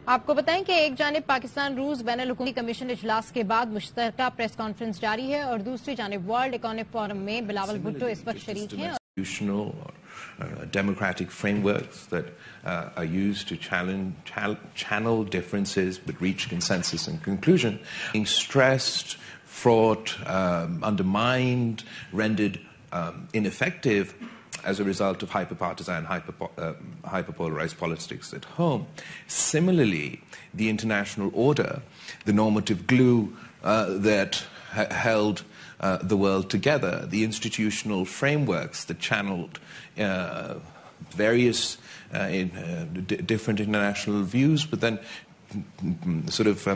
आपको बताएं कि एक जानिब पाकिस्तान रूस बैनुल-अक़वामी कमीशन इजलास के बाद मुश्तरका प्रेस कॉन्फ्रेंस जारी है और दूसरी जानिब वर्ल्ड इकोनॉमिक फोरम में बिलावल भुट्टो इस वक्त शरीक हैं। Democratic frameworks that are used to channel differences but reach consensus and conclusion, being stressed, fraught, undermined, rendered ineffective as a result of hyper-partisan, hyper-polarized politics at home. Similarly, the international order, the normative glue that held the world together, the institutional frameworks that channeled various different international views, but then sort of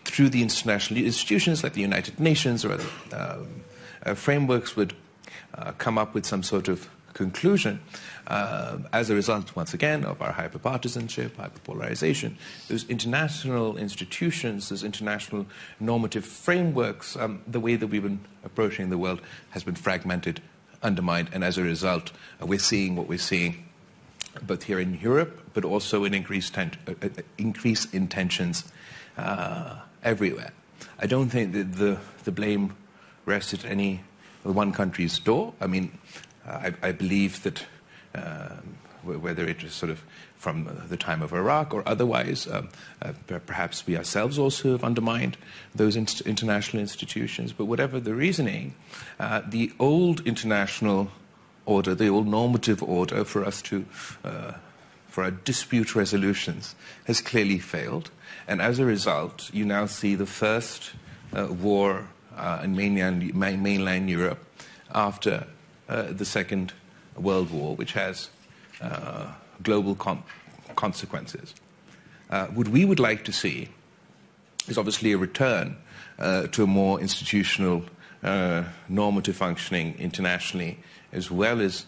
through the international institutions like the United Nations or other frameworks would come up with some sort of conclusion as a result, once again, of our hyper-partisanship, hyper-polarization. Those international institutions, those international normative frameworks, the way that we've been approaching the world has been fragmented, undermined, and as a result, we're seeing what we're seeing both here in Europe, but also in increase in tensions everywhere. I don't think that the blame rests at any one country's door. I mean, I believe that whether it is sort of from the time of Iraq or otherwise, perhaps we ourselves also have undermined those international institutions. But whatever the reasoning, the old international order, the old normative order for us to, for our dispute resolutions has clearly failed. And as a result, you now see the first war in mainland Europe after the Second World War, which has global consequences. What we would like to see is obviously a return to a more institutional, normative functioning internationally as well as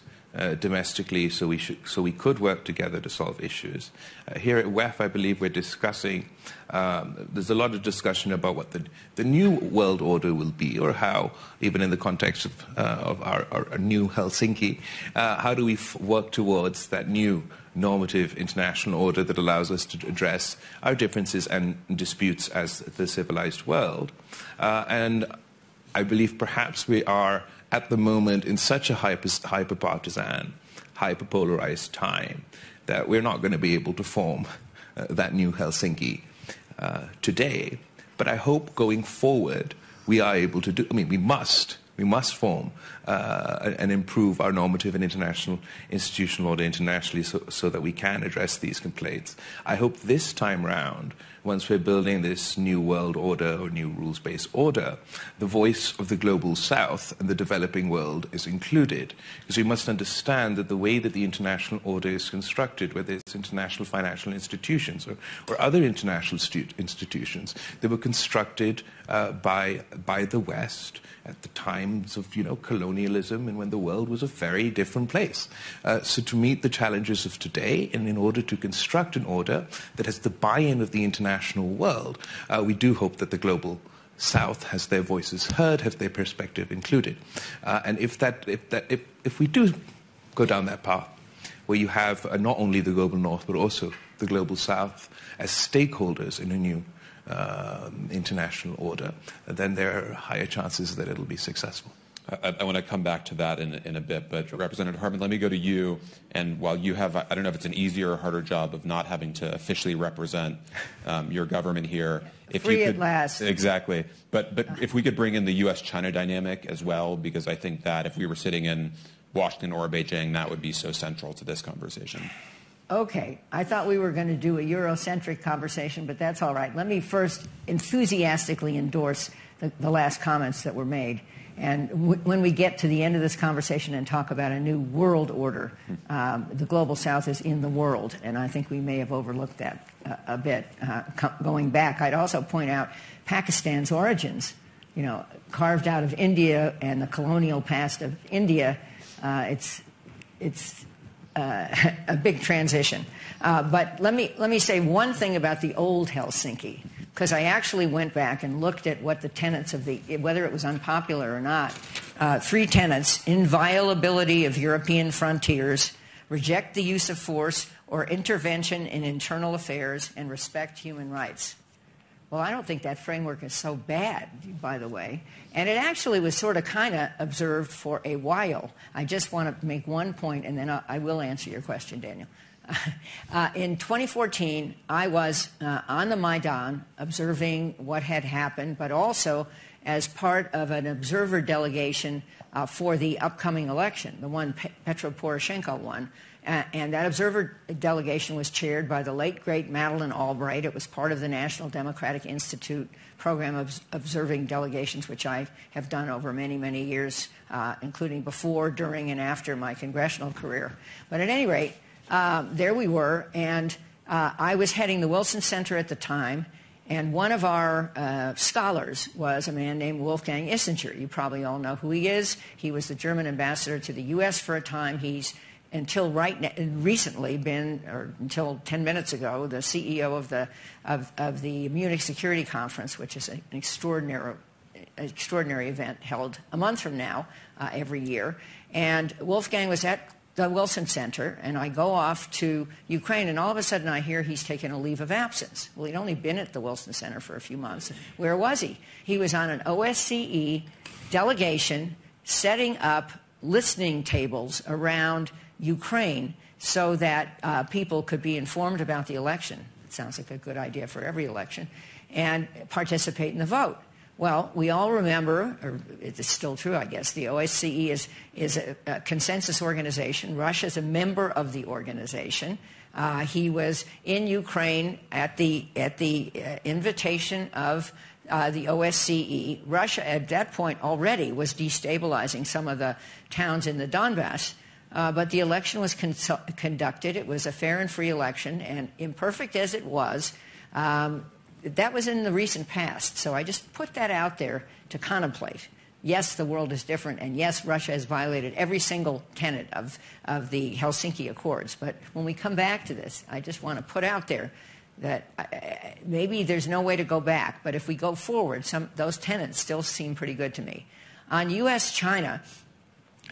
domestically, so we could work together to solve issues. Here at WEF, I believe we're discussing, there's a lot of discussion about what the new world order will be, or how, even in the context of our new Helsinki, how do we work towards that new normative international order that allows us to address our differences and disputes as the civilized world. And I believe perhaps we are at the moment in such a hyper-partisan, hyper-polarized time that we're not going to be able to form that new Helsinki today. But I hope going forward we are able to do, I mean, we must form and improve our normative and international institutional order internationally so that we can address these complaints. I hope this time round, once we're building this new world order or new rules-based order, the voice of the global south and the developing world is included. Because we must understand that the way that the international order is constructed, whether it's international financial institutions or other international institutions, they were constructed by the West at the times of, colonialism and when the world was a very different place. So to meet the challenges of today and in order to construct an order that has the buy-in of the international world, we do hope that the global South has their voices heard, have their perspective included. And if we do go down that path, where you have not only the global North but also the global South as stakeholders in a new international order, then there are higher chances that it'll be successful. I want to come back to that in a bit, but Representative Hartman, let me go to you. And while you have, I don't know if it's an easier or harder job of not having to officially represent your government here. If Free you could, at last. Exactly. But if we could bring in the U.S.-China dynamic as well, because I think that if we were sitting in Washington or Beijing, that would be so central to this conversation. Okay. I thought we were going to do a Eurocentric conversation, but that's all right. Let me first enthusiastically endorse the last comments that were made. And when we get to the end of this conversation and talk about a new world order, the global South is in the world, and I think we may have overlooked that a bit. Going back, I'd also point out Pakistan's origins, carved out of India and the colonial past of India. It's a big transition. But let me say one thing about the old Helsinki, because I actually went back and looked at what the tenets of whether it was unpopular or not, 3 tenets: inviolability of European frontiers, reject the use of force, or intervention in internal affairs and respect human rights. Well, I don't think that framework is so bad, by the way. And it actually was sort of kind of observed for a while. I just want to make one point, and then I will answer your question, Daniel. In 2014, I was on the Maidan observing what had happened, but also as part of an observer delegation for the upcoming election, the one Petro Poroshenko won. And that observer delegation was chaired by the late, great Madeleine Albright. It was part of the National Democratic Institute program of observing delegations, which I have done over many, many years, including before, during, and after my congressional career. But at any rate, there we were, and I was heading the Wilson Center at the time, and one of our scholars was a man named Wolfgang Ischinger. You probably all know who he is. He was the German ambassador to the U.S. for a time. He's until recently been, or until 10 minutes ago, the CEO of the Munich Security Conference, which is an extraordinary event held a month from now every year. And Wolfgang was at the Wilson Center, and I go off to Ukraine, and all of a sudden I hear he's taken a leave of absence. Well, he'd only been at the Wilson Center for a few months. Where was he? He was on an OSCE delegation setting up listening tables around Ukraine so that people could be informed about the election. It sounds like a good idea for every election, and participate in the vote. Well, we all remember, or it's still true, I guess, the OSCE is a consensus organization. Russia is a member of the organization. He was in Ukraine at the invitation of the OSCE. Russia, at that point, already was destabilizing some of the towns in the Donbass. But the election was conducted. It was a fair and free election, and imperfect as it was, that was in the recent past. So I just put that out there to contemplate. Yes, the world is different, and yes, Russia has violated every single tenet of the Helsinki Accords. But when we come back to this, I just want to put out there that maybe there's no way to go back, but if we go forward, those tenets still seem pretty good to me. On U.S.-China,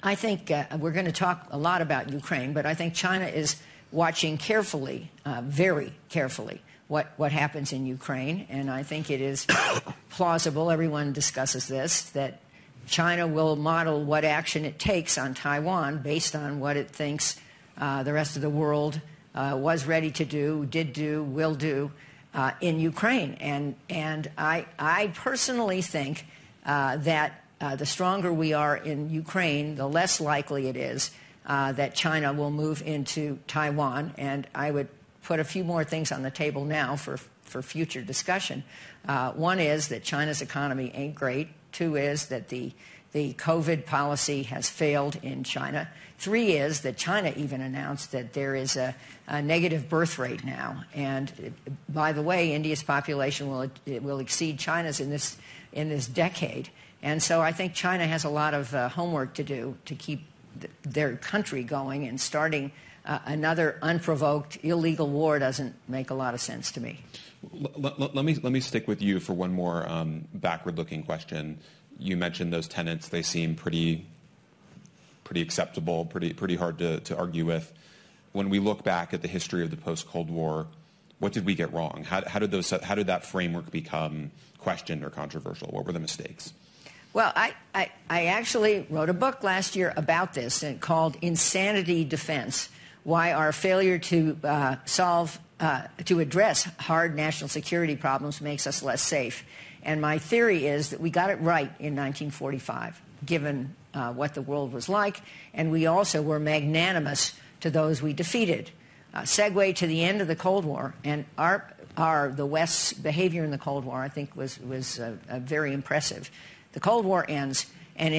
I think we're going to talk a lot about Ukraine, but I think China is watching carefully, very carefully, what happens in Ukraine. And I think it is plausible, everyone discusses this, that China will model what action it takes on Taiwan based on what it thinks the rest of the world was ready to do, did do, will do in Ukraine. And I personally think that the stronger we are in Ukraine, the less likely it is that China will move into Taiwan. And I would put a few more things on the table now for future discussion. One is that China's economy ain't great. Two is that the COVID policy has failed in China. Three is that China even announced that there is a negative birth rate now. And by the way, India's population will exceed China's in this decade. And so I think China has a lot of homework to do to keep their country going, and starting another unprovoked illegal war doesn't make a lot of sense to me. Let me stick with you for one more backward-looking question. You mentioned those tenets; they seem pretty acceptable, pretty hard to argue with. When we look back at the history of the post-Cold War, what did we get wrong? How did that framework become questioned or controversial? What were the mistakes? Well, I actually wrote a book last year about this called Insanity Defense: Why Our Failure to Address Hard National Security Problems Makes Us Less Safe. And my theory is that we got it right in 1945, given what the world was like, and we also were magnanimous to those we defeated. Segue to the end of the Cold War, and the West's behavior in the Cold War, I think, was very impressive. The Cold War ends, and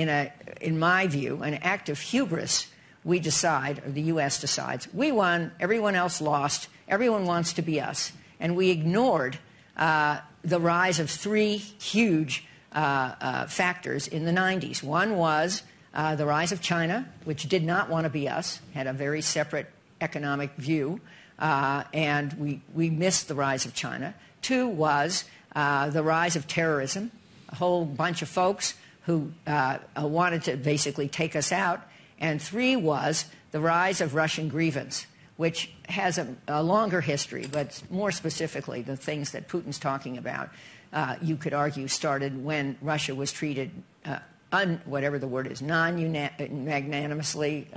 in my view, an act of hubris, we decide, or the U.S. decides, we won, everyone else lost, everyone wants to be us. And we ignored the rise of three huge factors in the 90s. One was the rise of China, which did not want to be us, had a very separate economic view, and we missed the rise of China. Two was the rise of terrorism, a whole bunch of folks who wanted to basically take us out. And three was the rise of Russian grievance. which has a longer history, but more specifically, the things that Putin's talking about, you could argue started when Russia was treated, whatever the word is, magnanimously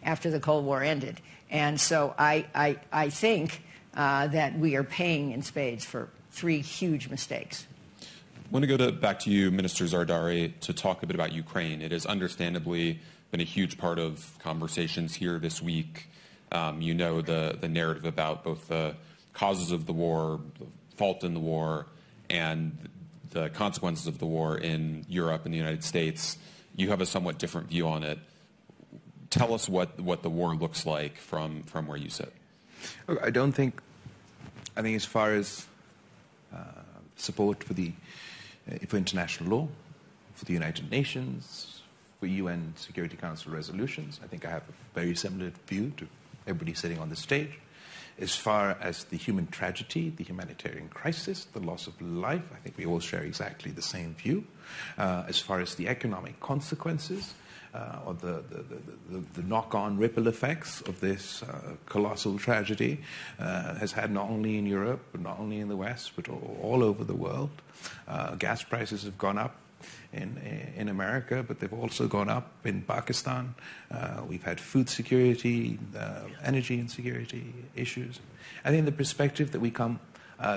after the Cold War ended. And so I think that we are paying in spades for 3 huge mistakes. I want to go back to you, Minister Zardari, to talk a bit about Ukraine. It has understandably been a huge part of conversations here this week. You know the narrative about both the causes of the war, the fault in the war, and the consequences of the war in Europe and the United States. You have a somewhat different view on it. Tell us what the war looks like from where you sit. I think as far as support for international law, for the United Nations, for UN Security Council resolutions, I think I have a very similar view to everybody sitting on the stage. As far as the human tragedy, the humanitarian crisis, the loss of life, I think we all share exactly the same view. As far as the economic consequences, or the knock-on ripple effects of this colossal tragedy has had not only in Europe, but not only in the West, but all over the world. Gas prices have gone up in America, but they've also gone up in Pakistan. We've had food security, energy insecurity issues. I think the perspective that we come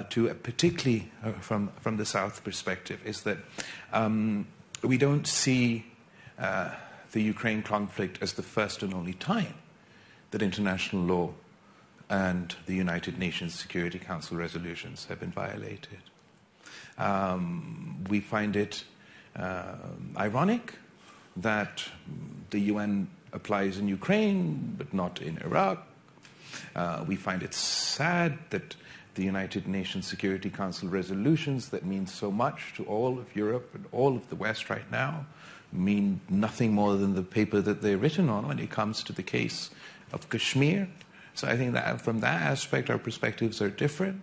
to, particularly from the South perspective, is that we don't see the Ukraine conflict as the first and only time that international law and the United Nations Security Council resolutions have been violated. We find it ironic that the UN applies in Ukraine but not in Iraq. We find it sad that the United Nations Security Council resolutions that mean so much to all of Europe and all of the West right now mean nothing more than the paper that they're written on when it comes to the case of Kashmir. So I think that from that aspect, our perspectives are different.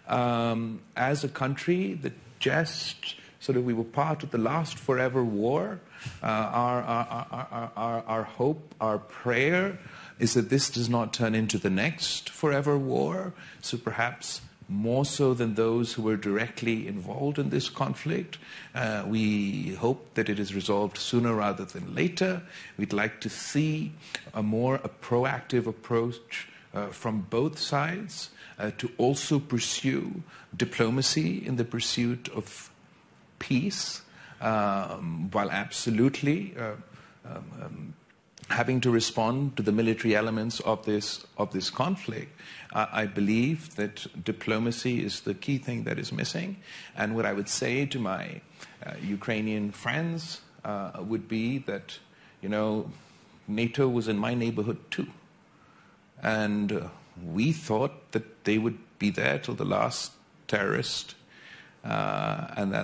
As a country that just we were part of the last forever war, our hope, our prayer is that this does not turn into the next forever war. So perhaps more so than those who were directly involved in this conflict, we hope that it is resolved sooner rather than later. We'd like to see a proactive approach from both sides to also pursue diplomacy in the pursuit of peace, while absolutely having to respond to the military elements of this conflict. I believe that diplomacy is the key thing that is missing. And what I would say to my Ukrainian friends would be that, NATO was in my neighborhood too. And we thought that they would be there till the last terrorist, and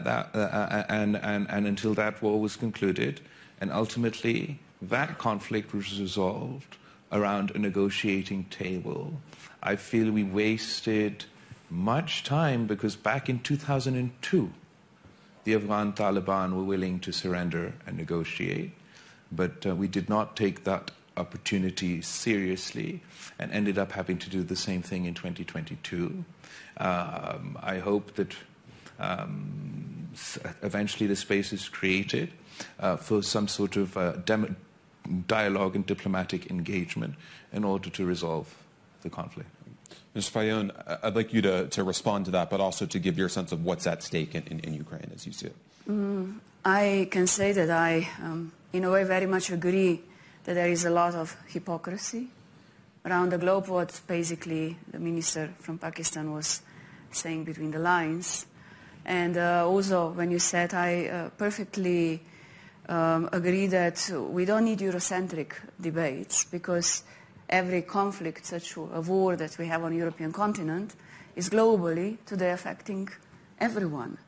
until that war was concluded. And ultimately, that conflict was resolved around a negotiating table. I feel we wasted much time because back in 2002, the Afghan Taliban were willing to surrender and negotiate, but we did not take that opportunity seriously and ended up having to do the same thing in 2022. I hope that eventually the space is created for some sort of dialogue and diplomatic engagement in order to resolve the conflict. Ms. Fayon, I'd like you to respond to that, but also to give your sense of what's at stake in Ukraine as you see it. I can say that I, in a way, very much agree that there is a lot of hypocrisy around the globe, what basically the minister from Pakistan was saying between the lines. And also, when you said, I perfectly agree that we don't need Eurocentric debates because every conflict, such a war that we have on the European continent, is globally today affecting everyone.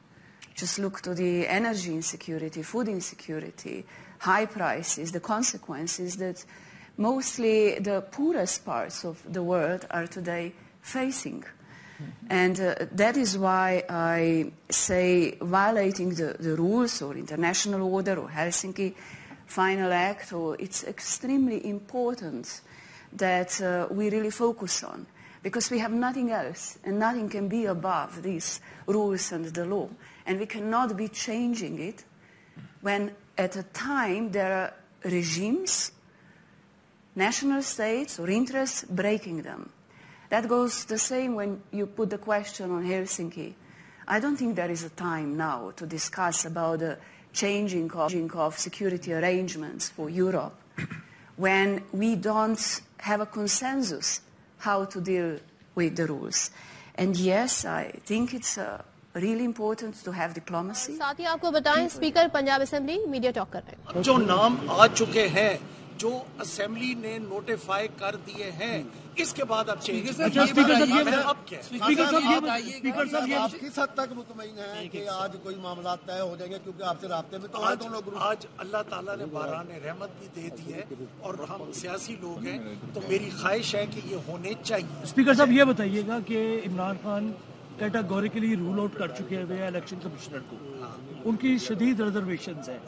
Just look to the energy insecurity, food insecurity, high prices, the consequences that mostly the poorest parts of the world are today facing. And that is why I say violating the rules or international order or Helsinki Final Act, it's extremely important that we really focus on, because we have nothing else and nothing can be above these rules and the law. And we cannot be changing it when at a time there are regimes, national states or interests breaking them. That goes the same when you put the question on Helsinki. I don't think there is a time now to discuss about the changing of security arrangements for Europe when we don't have a consensus how to deal with the rules. And yes, I think it's really important to have diplomacy. साथ ही आपको बताएं, speaker Punjab assembly media talk कर रहे हैं। जो नाम आ चुके हैं, जो असेंबली ने नोटिफाई कर दिए हैं, इसके बाद अब चेंज। स्पीकर साहब आप किस हद तक मुतमईन हैं कि आज कोई मामला तय हो जाएंगे, क्योंकि आपसे राब्ते में तो दोनों ग्रुप। आज अल्लाह ताला ने बारान रहमत भी दे दी है और हम सियासी लोग हैं, तो मेरी ख्वाहिश है कि ये होने चाहिए। स्पीकर साहब ये बताइएगा कि Imran Khan categorically rule out कर चुके हैं इलेक्शन कमिश्नर को, उनकी शदीद रिजर्वेशंस है।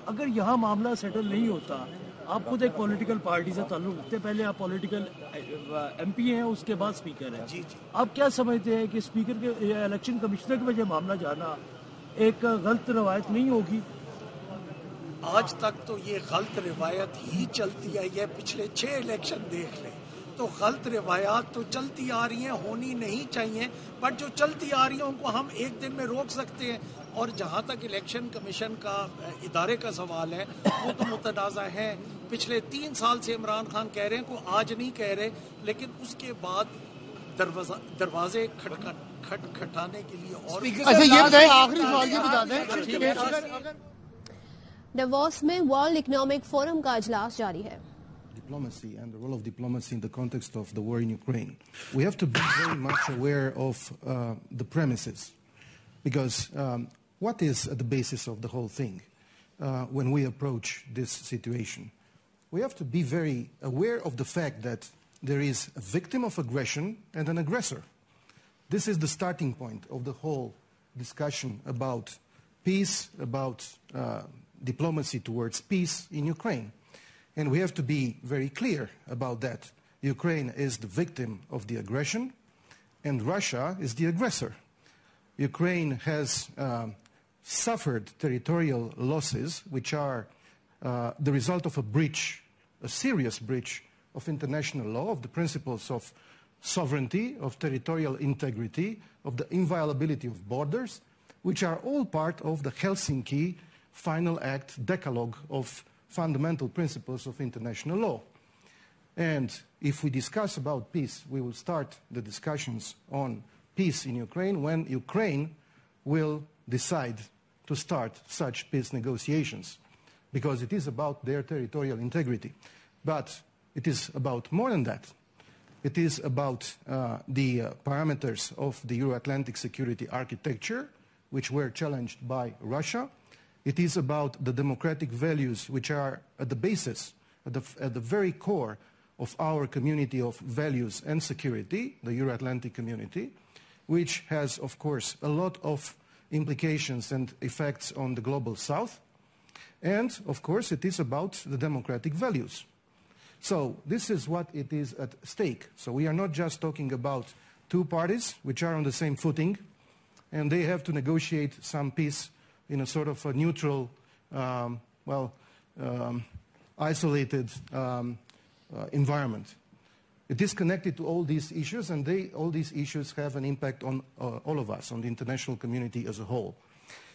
अगर यहाँ मामला सेटल नहीं होता, आप खुद एक पॉलिटिकल पार्टी से ताल्लुक रखते हैं, पहले आप पॉलिटिकल एमपी हैं, उसके बाद स्पीकर हैं। आप क्या समझते हैं कि स्पीकर के इलेक्शन कमिश्नर की वजह मामला जाना एक गलत रवायत नहीं होगी? आज तक तो ये गलत रिवायत ही चलती आई है, पिछले 6 इलेक्शन देख लें तो गलत रिवायात तो चलती आ रही हैं, होनी नहीं चाहिए, बट जो चलती आ रही हैं उनको हम एक दिन में रोक सकते हैं। और जहां तक इलेक्शन कमीशन का इदारे का सवाल है, वो तो मुतनाज़ा है। पिछले 3 साल से इमरान खान कह रहे हैं, को आज नहीं कह रहे, लेकिन उसके बाद दरवाजे खटखटाने के लिए और ये बताएं, आखिरी सवाल ये बता दें, davos में वर्ल्ड इकोनॉमिक फोरम का इजलास जारी है। Diplomacy and the role of diplomacy in the context of the war in Ukraine. We have to be very much aware of the premises, because what is at the basis of the whole thing when we approach this situation? We have to be very aware of the fact that there is a victim of aggression and an aggressor. This is the starting point of the whole discussion about peace, about diplomacy towards peace in Ukraine. And we have to be very clear about that. Ukraine is the victim of the aggression, and Russia is the aggressor. Ukraine has suffered territorial losses, which are the result of a breach, a serious breach of international law, of the principles of sovereignty, of territorial integrity, of the inviolability of borders, which are all part of the Helsinki Final Act Decalogue of fundamental principles of international law. And if we discuss about peace, we will start the discussions on peace in Ukraine when Ukraine will decide to start such peace negotiations, because it is about their territorial integrity. But it is about more than that. It is about the parameters of the Euro-Atlantic security architecture, which were challenged by Russia. It is about the democratic values which are at the basis, at the very core of our community of values and security, the Euro-Atlantic community, which has, of course, a lot of implications and effects on the global south. And, of course, it is about the democratic values. So this is what it is at stake. So we are not just talking about two parties which are on the same footing, and they have to negotiate some peace in a sort of a neutral, isolated environment. It is connected to all these issues, and all these issues have an impact on all of us, on the international community as a whole.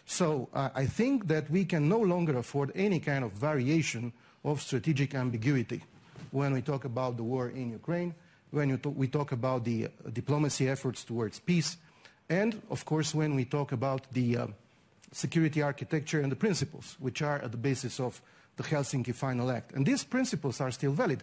So I think that we can no longer afford any kind of variation of strategic ambiguity when we talk about the war in Ukraine, when we talk about the diplomacy efforts towards peace, and, of course, when we talk about the security architecture and the principles which are at the basis of the Helsinki Final Act. And these principles are still valid.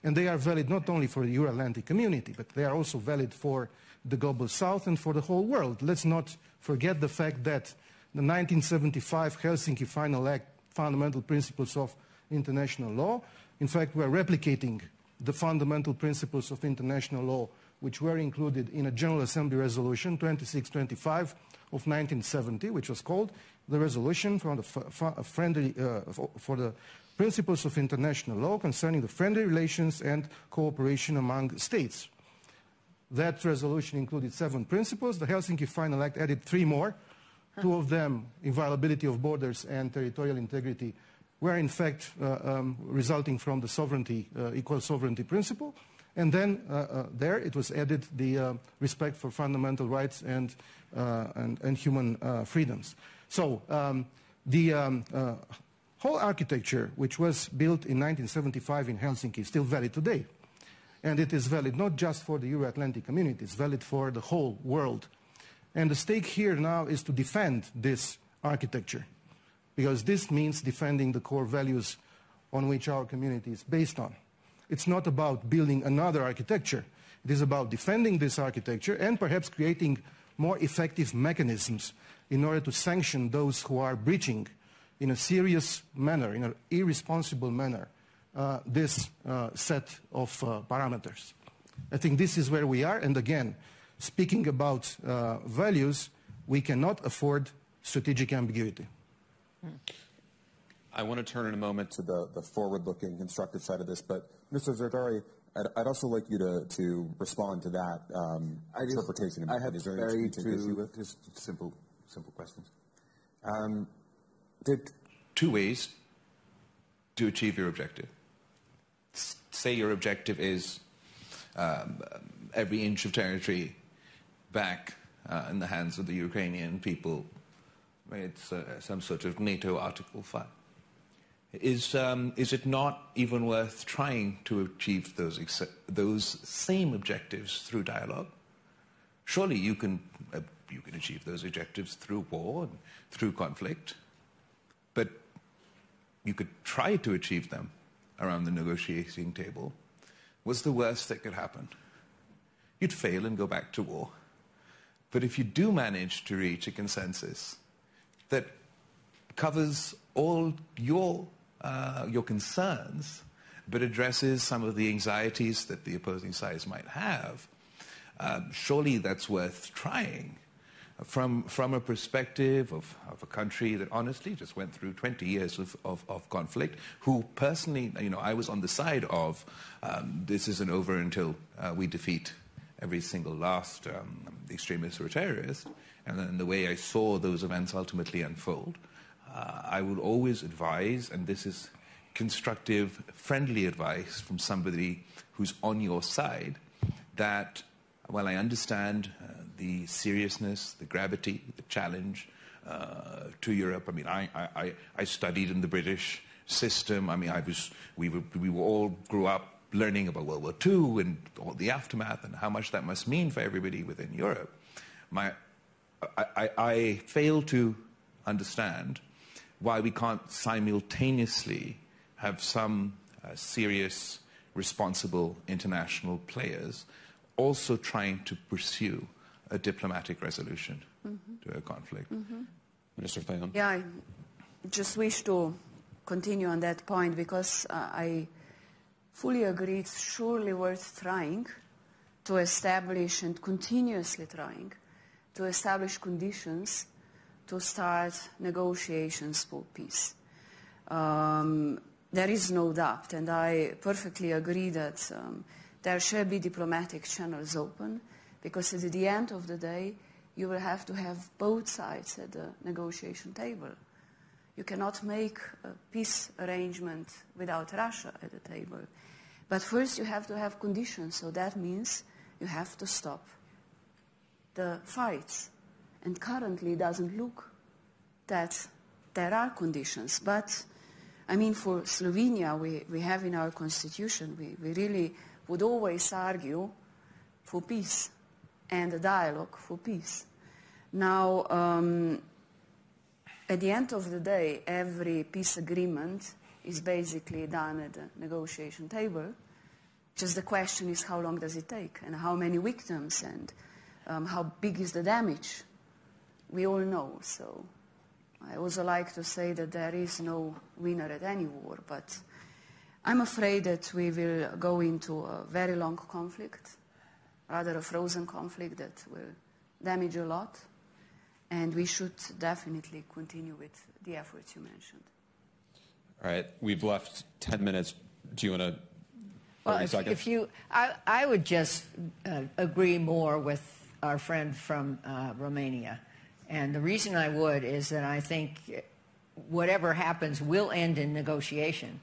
And they are valid not only for the Euro-Atlantic community, but they are also valid for the global south and for the whole world. Let's not forget the fact that the 1975 Helsinki Final Act, fundamental principles of international law, in fact, we are replicating the fundamental principles of international law which were included in a General Assembly resolution 2625 of 1970, which was called the Resolution for the principles of international law concerning the friendly relations and cooperation among states. That resolution included 7 principles. The Helsinki Final Act added 3 more. 2 of them, inviolability of borders and territorial integrity, were in fact resulting from the sovereignty, equal sovereignty principle. And then there it was added the respect for fundamental rights and human freedoms. So the whole architecture, which was built in 1975 in Helsinki, is still valid today. And it is valid not just for the Euro-Atlantic community, it's valid for the whole world. And the stake here now is to defend this architecture, because this means defending the core values on which our community is based on. It's not about building another architecture. It is about defending this architecture and perhaps creating more effective mechanisms in order to sanction those who are breaching in a serious manner, in an irresponsible manner, this set of parameters. I think this is where we are, and again, speaking about values, we cannot afford strategic ambiguity. I want to turn in a moment to the forward-looking, constructive side of this, but Mr. Zardari, I'd also like you to respond to that interpretation. I have very two simple questions. Two ways to achieve your objective. Say your objective is every inch of territory back in the hands of the Ukrainian people. It's some sort of NATO Article 5. Is it not even worth trying to achieve those same objectives through dialogue? Surely you can achieve those objectives through war and through conflict, but you could try to achieve them around the negotiating table. What's the worst that could happen? You'd fail and go back to war. But if you do manage to reach a consensus that covers all your concerns, but addresses some of the anxieties that the opposing sides might have, surely that's worth trying. From a perspective of a country that honestly just went through 20 years of conflict, who personally, I was on the side of this isn't over until we defeat every single last extremist or terrorist, and then the way I saw those events ultimately unfold, I would always advise, and this is constructive, friendly advice from somebody who's on your side, that while I understand the seriousness, the gravity, the challenge to Europe, I mean, I studied in the British system. I mean, we all grew up learning about World War II and all the aftermath and how much that must mean for everybody within Europe. I fail to understand why we can't simultaneously have some serious, responsible international players also trying to pursue a diplomatic resolution to a conflict. Minister Fayon. Yeah, I just wish to continue on that point, because I fully agree it's surely worth trying to establish, and continuously trying to establish conditions to start negotiations for peace. There is no doubt, and I perfectly agree that there shall be diplomatic channels open, because at the end of the day, you will have to have both sides at the negotiation table. You cannot make a peace arrangement without Russia at the table. But first you have to have conditions, so that means you have to stop the fights. And currently it doesn't look that there are conditions. But, I mean, for Slovenia, we have in our constitution, we really would always argue for peace and a dialogue for peace. Now, at the end of the day, every peace agreement is basically done at the negotiation table. Just the question is, how long does it take, and how many victims, and how big is the damage? We all know. So I also like to say that there is no winner at any war, but I'm afraid that we will go into a very long conflict, rather a frozen conflict that will damage a lot, and we should definitely continue with the efforts you mentioned. All right, we've left 10 minutes. Do you want to? Well, I would just agree more with our friend from Romania. And the reason I would is that I think whatever happens will end in negotiation.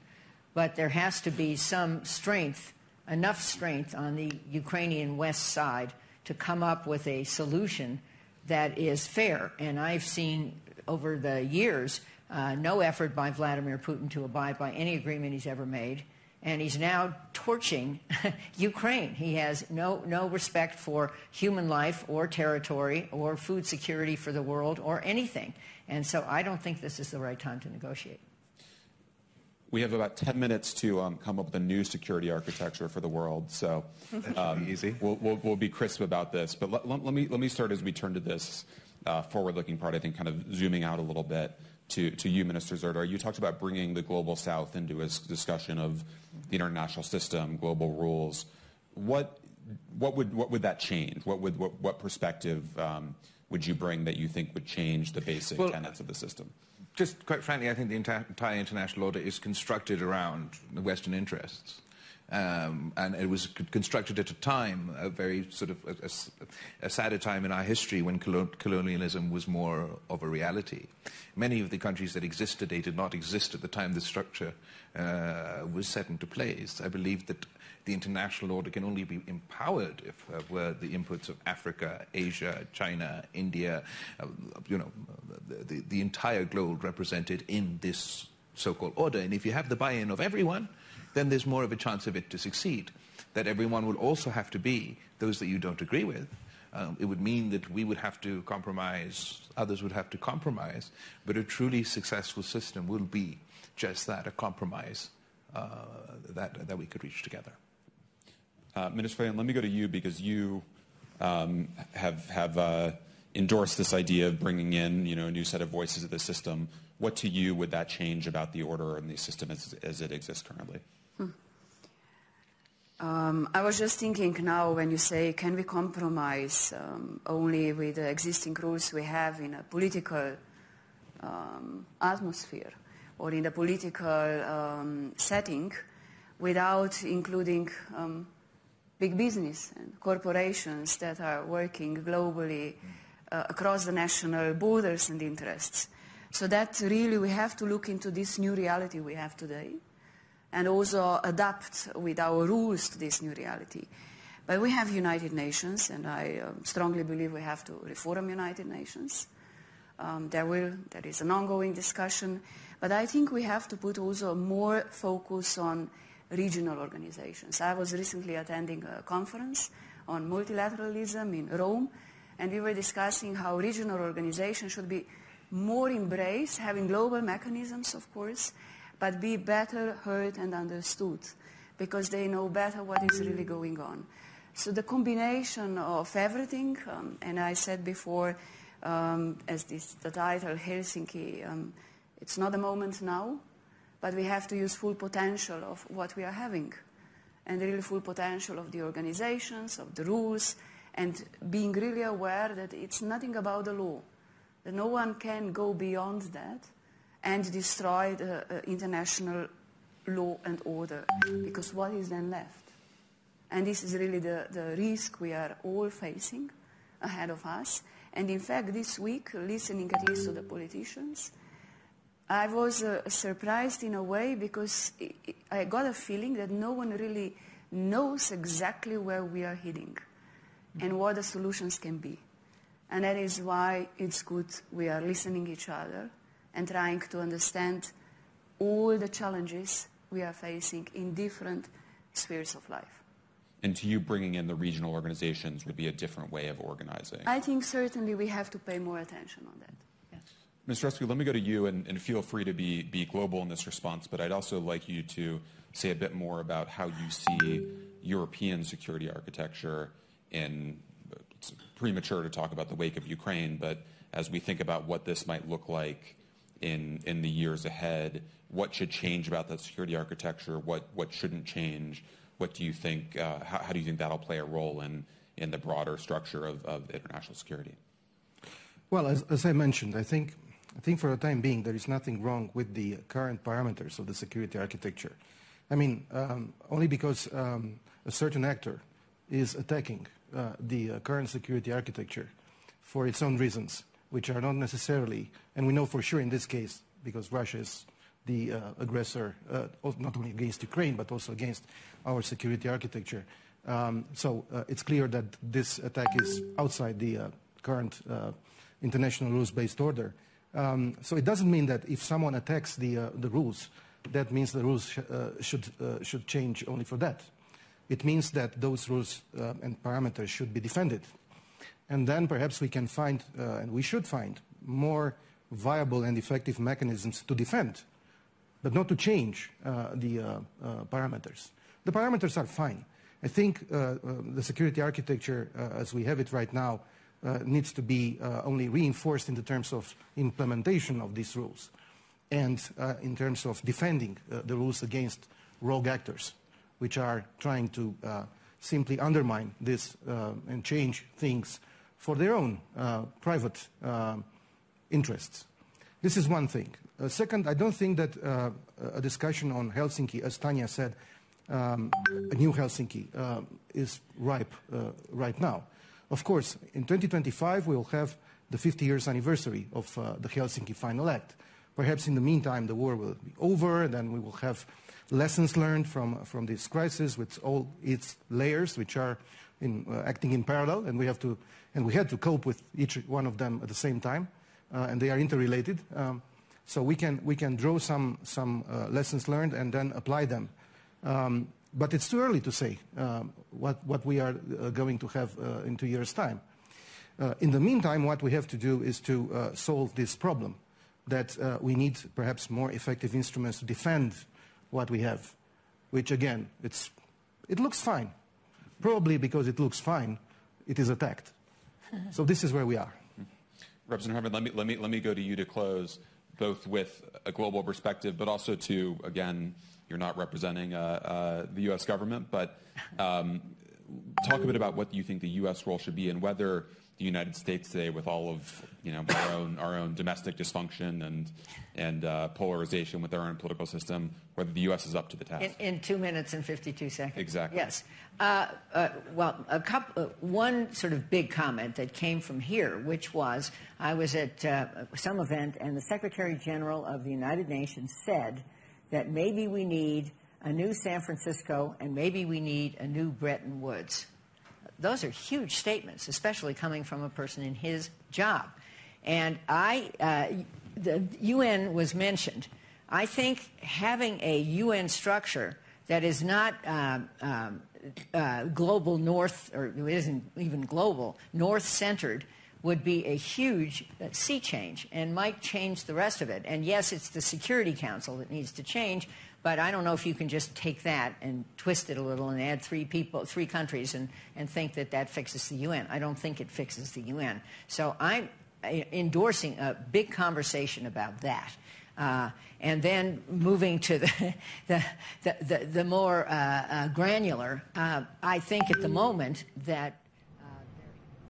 But there has to be some strength, enough strength on the Ukrainian West side to come up with a solution that is fair. And I've seen over the years no effort by Vladimir Putin to abide by any agreement he's ever made. And he's now torching Ukraine. He has no respect for human life or territory or food security for the world or anything. And so I don't think this is the right time to negotiate. We have about 10 minutes to come up with a new security architecture for the world. So easy. We'll be crisp about this. But let me start as we turn to this forward-looking part. I think kind of zooming out a little bit to you, Minister Zerdar. You talked about bringing the global South into a discussion of the international system, global rules. What would that change? What perspective would you bring that you think would change the basic tenets of the system? Just quite frankly, I think the entire international order is constructed around the Western interests. And it was constructed at a time, a very sort of a sadder time in our history when colonialism was more of a reality. Many of the countries that exist today did not exist at the time the structure was set into place. I believe that the international order can only be empowered if were the inputs of Africa, Asia, China, India, the entire globe represented in this so-called order. And if you have the buy-in of everyone, then there's more of a chance of it to succeed. That everyone would also have to be those that you don't agree with. It would mean that we would have to compromise, others would have to compromise, but a truly successful system will be just that, a compromise that we could reach together. Minister Fayon, let me go to you because you have endorsed this idea of bringing in a new set of voices of the system. What to you would that change about the order and the system as it exists currently? I was just thinking now when you say, can we compromise only with the existing rules we have in a political atmosphere or in a political setting without including big business and corporations that are working globally across the national borders and interests. So that really we have to look into this new reality we have today and also adapt with our rules to this new reality. But we have United Nations, and I strongly believe we have to reform United Nations. There is an ongoing discussion, but I think we have to put also more focus on regional organizations. I was recently attending a conference on multilateralism in Rome, and we were discussing how regional organizations should be more embraced, having global mechanisms, of course, but be better heard and understood because they know better what is really going on. So the combination of everything, and I said before, as the title Helsinki, it's not the moment now, but we have to use full potential of what we are having and really full potential of the organizations, of the rules, and being really aware that it's nothing about the law, that no one can go beyond that and destroy the international law and order, because what is then left? And this is really the risk we are all facing ahead of us. And in fact, this week, listening at least to the politicians, I was surprised in a way because I got a feeling that no one really knows exactly where we are heading and what the solutions can be. And that is why it's good we are listening each other and trying to understand all the challenges we are facing in different spheres of life. And to you, bringing in the regional organizations would be a different way of organizing? I think certainly we have to pay more attention on that. Ms. Rescu, let me go to you, and feel free to be global in this response, but I'd also like you to say a bit more about how you see European security architecture in, it's premature to talk about the wake of Ukraine, but as we think about what this might look like in the years ahead, what should change about that security architecture, what shouldn't change, what do you think, how do you think that'll play a role in the broader structure of international security? Well, as I mentioned, I think I think for the time being there is nothing wrong with the current parameters of the security architecture. I mean, only because a certain actor is attacking the current security architecture for its own reasons, which are not necessarily, and we know for sure in this case, because Russia is the aggressor, not only against Ukraine, but also against our security architecture. So it's clear that this attack is outside the current international rules-based order. So it doesn't mean that if someone attacks the rules, that means the rules should change only for that. It means that those rules and parameters should be defended. And then perhaps we can find, and we should find, more viable and effective mechanisms to defend, but not to change the parameters. The parameters are fine. I think the security architecture, as we have it right now, needs to be only reinforced in the terms of implementation of these rules and in terms of defending the rules against rogue actors, which are trying to simply undermine this and change things for their own private interests. This is one thing. Second, I don't think that a discussion on Helsinki, as Tanya said, a new Helsinki is ripe right now. Of course, in 2025 we will have the 50 years anniversary of the Helsinki Final Act. Perhaps in the meantime the war will be over, and then we will have lessons learned from this crisis with all its layers, which are acting in parallel, and we had to cope with each one of them at the same time, and they are interrelated. So we can draw some lessons learned and then apply them. But it's too early to say what we are going to have in 2 years' time. In the meantime, what we have to do is to solve this problem, that we need perhaps more effective instruments to defend what we have, which again, it looks fine. Probably because it looks fine, it is attacked. So this is where we are. Representative Hartman, let me go to you to close, both with a global perspective, but also to, again, you're not representing the U.S. government, but talk a bit about what you think the U.S. role should be and whether the United States today, with all of our own domestic dysfunction and polarization with our own political system, whether the U.S. is up to the task. In 2 minutes and 52 seconds. Exactly. Yes. Well, one sort of big comment that came from here, which was I was at some event, and the Secretary General of the United Nations said that maybe we need a new San Francisco and maybe we need a new Bretton Woods. Those are huge statements, especially coming from a person in his job. And the UN was mentioned. I think having a UN structure that is not global north, or it isn't even global, north-centered, would be a huge sea change and might change the rest of it. And yes, it's the Security Council that needs to change, but I don't know if you can just take that and twist it a little and add three countries and think that that fixes the UN. I don't think it fixes the UN. So I'm endorsing a big conversation about that. And then moving to the more granular, I think at the moment that